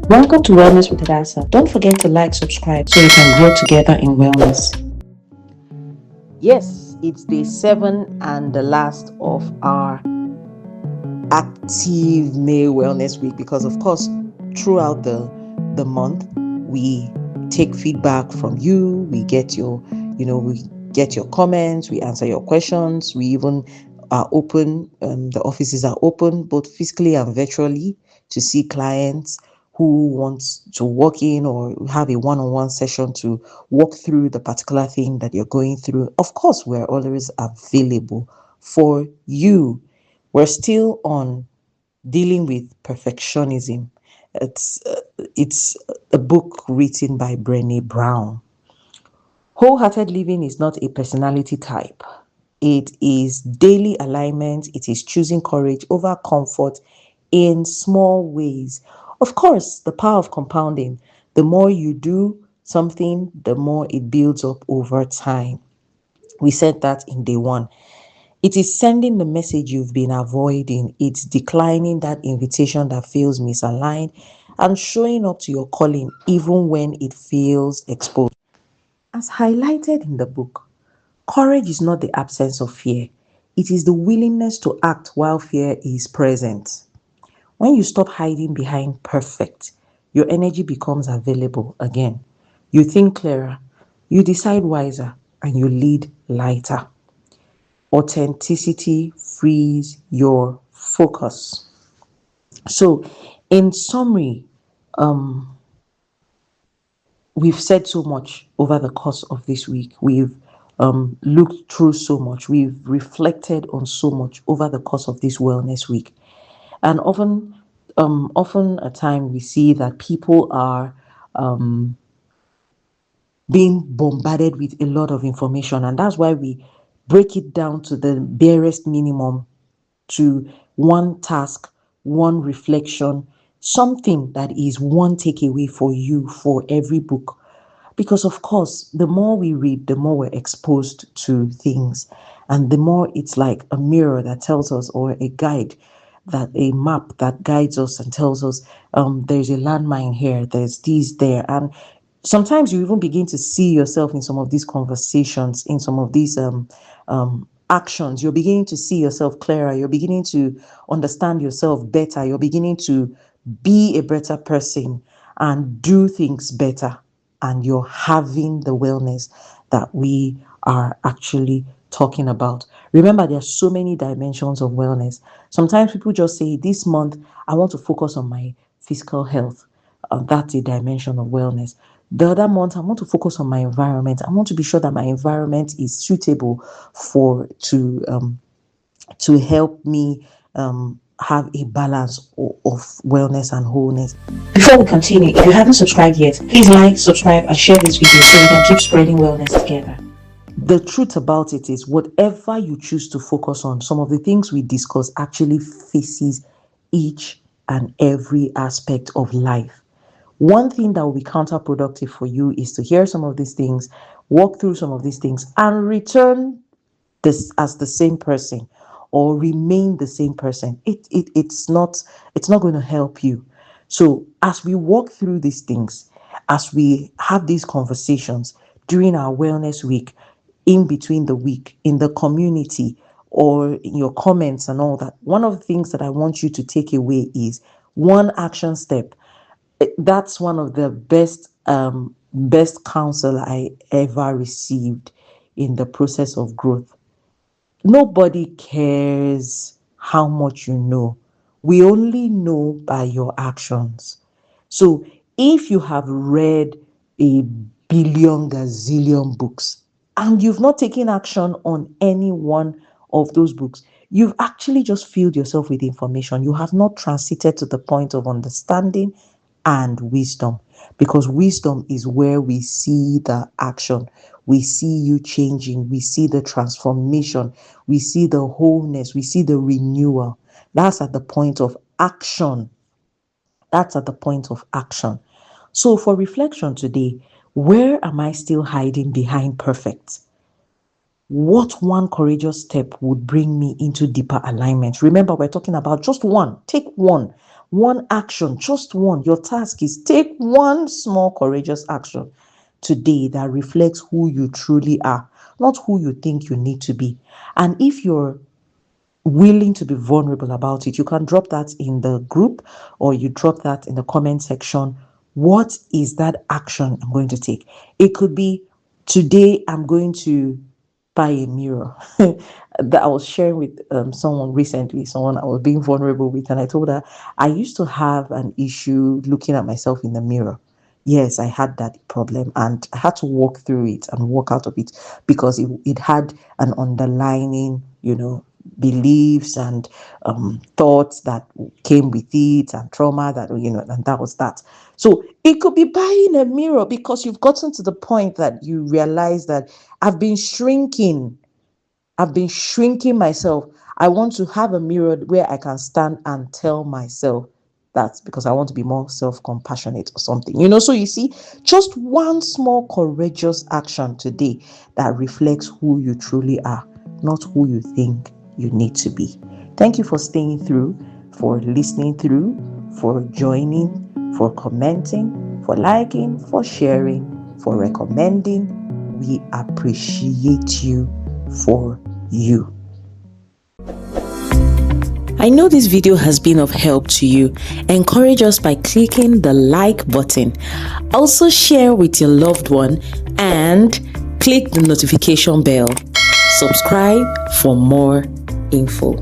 Welcome to Wellness with Hadassah. Don't forget to like, subscribe so we can grow together in wellness. Yes, it's day 7 and the last of our active May Wellness Week because, of course, throughout the month, we take feedback from you. We get we get your comments. We answer your questions. We even are open. The offices are open both physically and virtually to see clients who wants to walk in or have a one-on-one session to walk through the particular thing that you're going through. Of course, we're always available for you. We're still on dealing with perfectionism. It's a book written by Brené Brown. Wholehearted living is not a personality type. It is daily alignment. It is choosing courage over comfort in small ways. Of course, the power of compounding. The more you do something, the more it builds up over time. We said that in day 1. It is sending the message you've been avoiding. It's declining that invitation that feels misaligned and showing up to your calling even when it feels exposed. As highlighted in the book, courage is not the absence of fear. It is the willingness to act while fear is present. When you stop hiding behind perfect, your energy becomes available again. You think clearer, you decide wiser, and you lead lighter. Authenticity frees your focus. So, in summary, we've said so much over the course of this week. We've looked through so much. We've reflected on so much over the course of this wellness week. And often at time we see that people are being bombarded with a lot of information, and that's why we break it down to the barest minimum, to one task, one reflection, something that is one takeaway for you for every book. Because, of course, the more we read, the more we're exposed to things. And the more it's like a mirror that tells us, or a guide, that a map that guides us and tells us, there's a landmine here, there's this there. And sometimes you even begin to see yourself in some of these conversations, in some of these actions. You're beginning to see yourself clearer. You're beginning to understand yourself better. You're beginning to be a better person and do things better. And you're having the wellness that we are actually talking about. Remember, there are so many dimensions of wellness. Sometimes people just say, this month, I want to focus on my physical health. That's a dimension of wellness. The other month, I want to focus on my environment. I want to be sure that my environment is suitable for to help me have a balance of wellness and wholeness. Before we continue, if you haven't subscribed yet, please like, subscribe, and share this video so we can keep spreading wellness together. The truth about it is, whatever you choose to focus on, some of the things we discuss actually faces each and every aspect of life. One thing that will be counterproductive for you is to hear some of these things, walk through some of these things, and return this as the same person or remain the same person. It's not going to help you. So as we walk through these things, as we have these conversations during our wellness week, in between the week, in the community, or in your comments and all that, one of the things that I want you to take away is one action step. That's one of the best counsel I ever received in the process of growth. Nobody cares how much you know. We only know by your actions. So if you have read a billion gazillion books and you've not taken action on any one of those books, you've actually just filled yourself with information. You have not transited to the point of understanding and wisdom, because wisdom is where we see the action. We see you changing, we see the transformation, we see the wholeness, we see the renewal. That's at the point of action. That's at the point of action. So for reflection today, where am I still hiding behind perfect? What one courageous step would bring me into deeper alignment? Remember, we're talking about just one. Take one. One action, just one. Your task is take one small courageous action today that reflects who you truly are, not who you think you need to be. And if you're willing to be vulnerable about it, you can drop that in the group or you drop that in the comment section. What is that action I'm going to take? It could be, today I'm going to buy a mirror. That I was sharing with someone recently, someone I was being vulnerable with, and I told her I used to have an issue looking at myself in the mirror. Yes, I had that problem and I had to walk through it and walk out of it because it had an underlining, beliefs and thoughts that came with it, and trauma that, and that was that. So it could be buying a mirror because you've gotten to the point that you realize that I've been shrinking myself. I want to have a mirror where I can stand and tell myself that, because I want to be more self-compassionate or something. So you see, just one small courageous action today that reflects who you truly are, not who you think you need to be. Thank you for staying through, for listening through, for joining, for commenting, for liking, for sharing, for recommending. We appreciate you for you. I know this video has been of help to you. Encourage us by clicking the like button. Also share with your loved one and click the notification bell. Subscribe for more info.